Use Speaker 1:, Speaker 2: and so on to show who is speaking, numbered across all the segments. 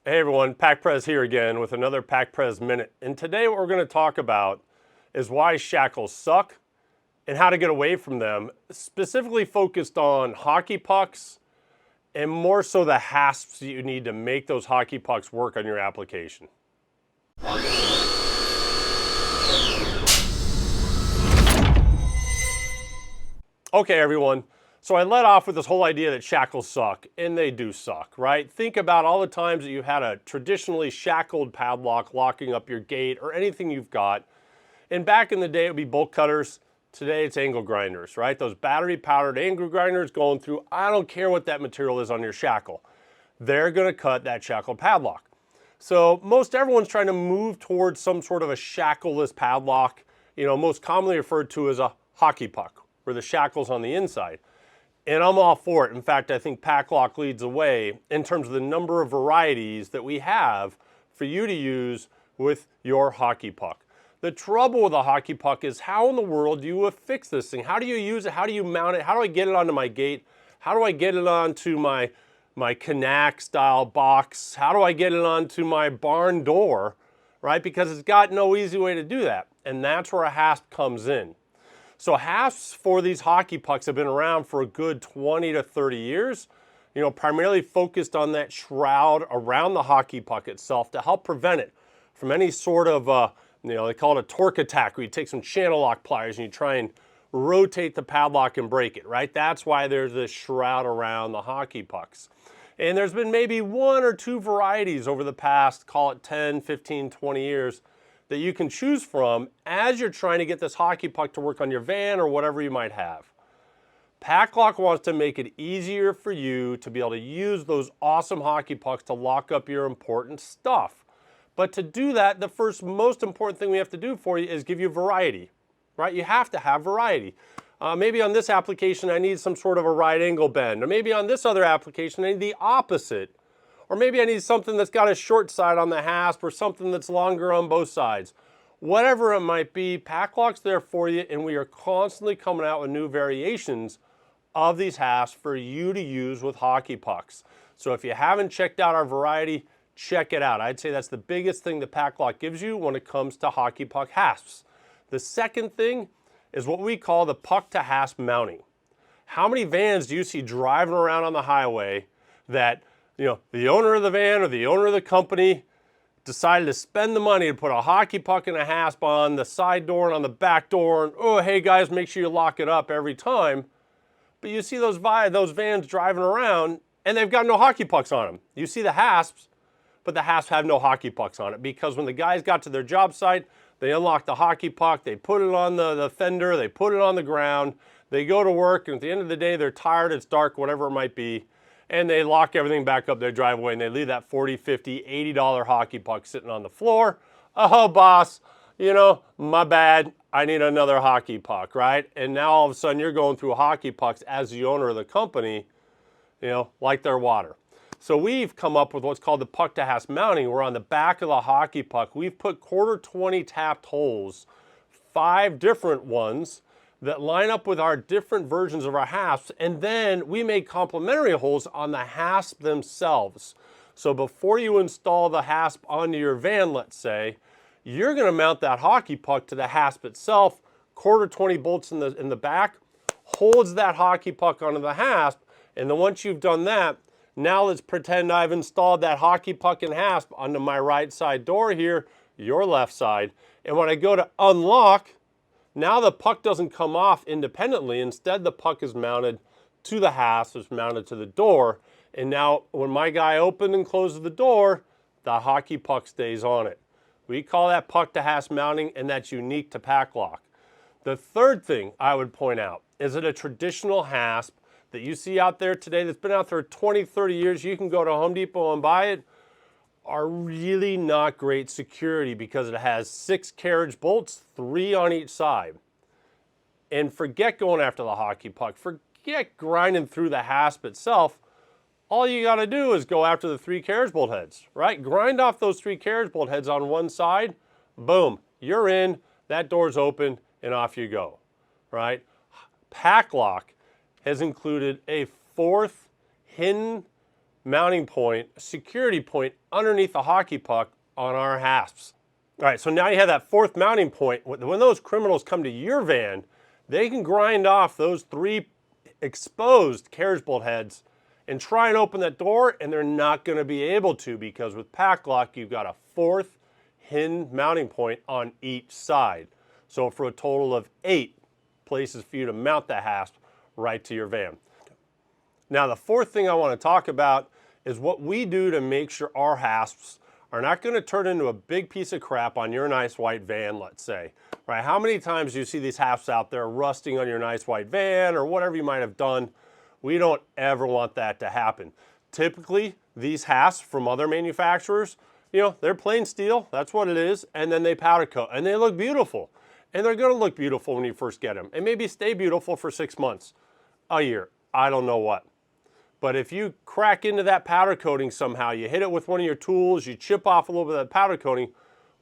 Speaker 1: Hey everyone, PAC-PREZ here again with another PAC-PREZ Minute. And today what we're going to talk about is why shackles suck and how to get away from them, specifically focused on hockey pucks and more so the hasps that you need to make those hockey pucks work on your application. Okay everyone, so I led off with this whole idea that shackles suck, and they do suck, right? Think about all the times that you've had a traditionally shackled padlock locking up your gate or anything you've got. And back in the day, it would be bolt cutters. Today, it's angle grinders, right? Those battery-powered angle grinders going through, I don't care what that material is on your shackle. They're going to cut that shackled padlock. So most everyone's trying to move towards some sort of a shackleless padlock, most commonly referred to as a hockey puck, where the shackle's on the inside. And I'm all for it. In fact, I think PACLOCK leads the way in terms of the number of varieties that we have for you to use with your hockey puck. The trouble with a hockey puck is how in the world do you affix this thing? How do you use it? How do you mount it? How do I get it onto my gate? How do I get it onto my Knack style box? How do I get it onto my barn door, right? Because it's got no easy way to do that. And that's where a hasp comes in. So hasps for these hockey pucks have been around for a good 20 to 30 years, primarily focused on that shroud around the hockey puck itself to help prevent it from any sort of, they call it a torque attack, where you take some channel lock pliers and you try and rotate the padlock and break it, right? That's why there's this shroud around the hockey pucks. And there's been maybe one or two varieties over the past, call it 10, 15, 20 years, that you can choose from as you're trying to get this hockey puck to work on your van or whatever you might have. PACLOCK wants to make it easier for you to be able to use those awesome hockey pucks to lock up your important stuff. But to do that, the first most important thing we have to do for you is give you variety, right? You have to have variety. Maybe on this application I need some sort of a right angle bend, or maybe on this other application I need the opposite. Or maybe I need something that's got a short side on the hasp or something that's longer on both sides. Whatever it might be, PACLOCK's there for you, and we are constantly coming out with new variations of these hasps for you to use with hockey pucks. So if you haven't checked out our variety, check it out. I'd say that's the biggest thing that PACLOCK gives you when it comes to hockey puck hasps. The second thing is what we call the Puck-to-Hasp mounting. How many vans do you see driving around on the highway that the owner of the van or the owner of the company decided to spend the money to put a hockey puck and a hasp on the side door and on the back door, and oh, hey guys, make sure you lock it up every time. But you see those vans driving around and they've got no hockey pucks on them. You see the hasps, but the hasps have no hockey pucks on it, because when the guys got to their job site, they unlocked the hockey puck, they put it on the fender, they put it on the ground, they go to work, and at the end of the day, they're tired, it's dark, whatever it might be, and they lock everything back up their driveway, and they leave that $40, $50, $80 hockey puck sitting on the floor. Oh, boss, my bad, I need another hockey puck, right? And now all of a sudden you're going through hockey pucks as the owner of the company, like they're water. So we've come up with what's called the Puck-to-Hasp mounting, where on the back of the hockey puck, we've put 1/4 tapped holes, 5 different ones, that line up with our different versions of our hasps, and then we make complementary holes on the hasp themselves. So before you install the hasp onto your van, let's say, you're going to mount that hockey puck to the hasp itself, 1/4 bolts in the back, holds that hockey puck onto the hasp, and then once you've done that, now let's pretend I've installed that hockey puck and hasp onto my right side door here, your left side, and when I go to unlock, now the puck doesn't come off independently. Instead, the puck is mounted to the hasp, it's mounted to the door. And now when my guy opens and closes the door, the hockey puck stays on it. We call that Puck-to-Hasp mounting, and that's unique to PACLOCK. The third thing I would point out is that a traditional hasp that you see out there today that's been out there 20, 30 years, you can go to Home Depot and buy it, are really not great security because it has 6 carriage bolts, 3 on each side. And forget going after the hockey puck, forget grinding through the hasp itself. All you got to do is go after the 3 carriage bolt heads, right? Grind off those 3 carriage bolt heads on one side, boom, you're in, that door's open, and off you go, right? PACLOCK has included a 4th hidden mounting point, security point underneath the hockey puck on our Hasps. All right, so now you have that fourth mounting point. When those criminals come to your van, they can grind off those 3 exposed carriage bolt heads and try and open that door, and they're not going to be able to, because with PACLOCK, you've got a 4th hidden mounting point on each side. So for a total of 8 places for you to mount the hasp right to your van. Now the 4th thing I want to talk about is what we do to make sure our hasps are not going to turn into a big piece of crap on your nice white van, let's say. Right? How many times do you see these hasps out there rusting on your nice white van or whatever you might have done? We don't ever want that to happen. Typically, these hasps from other manufacturers, they're plain steel, that's what it is, and then they powder coat, and they look beautiful. And they're gonna look beautiful when you first get them, and maybe stay beautiful for 6 months, a year, I don't know what. But if you crack into that powder coating somehow, you hit it with one of your tools, you chip off a little bit of that powder coating,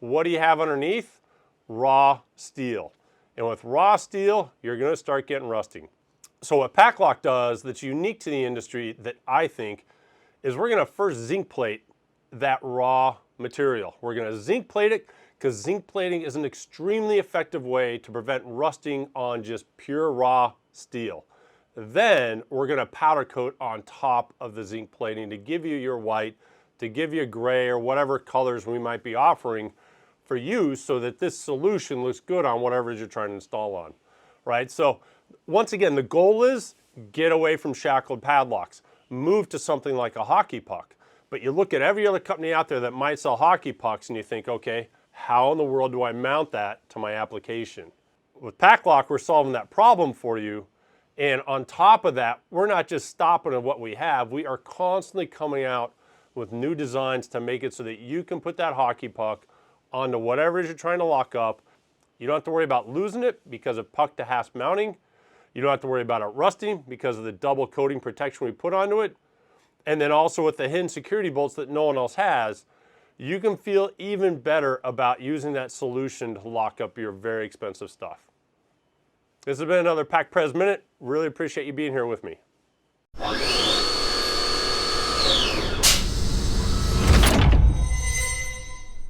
Speaker 1: what do you have underneath? Raw steel. And with raw steel, you're gonna start getting rusting. So what PACLOCK does that's unique to the industry that I think is we're going to first zinc plate that raw material. We're going to zinc plate it because zinc plating is an extremely effective way to prevent rusting on just pure raw steel. Then we're going to powder coat on top of the zinc plating to give you your white, to give you gray or whatever colors we might be offering for you so that this solution looks good on whatever it is you're trying to install on. Right? So once again, the goal is get away from shackled padlocks. Move to something like a hockey puck. But you look at every other company out there that might sell hockey pucks and you think, okay, how in the world do I mount that to my application? With PACLOCK, we're solving that problem for you. And on top of that, we're not just stopping at what we have. We are constantly coming out with new designs to make it so that you can put that hockey puck onto whatever it is you're trying to lock up. You don't have to worry about losing it because of Puck-to-Hasp mounting. You don't have to worry about it rusting because of the double coating protection we put onto it. And then also with the hidden security bolts that no one else has, you can feel even better about using that solution to lock up your very expensive stuff. This has been another PAC-PREZ Minute. Really appreciate you being here with me.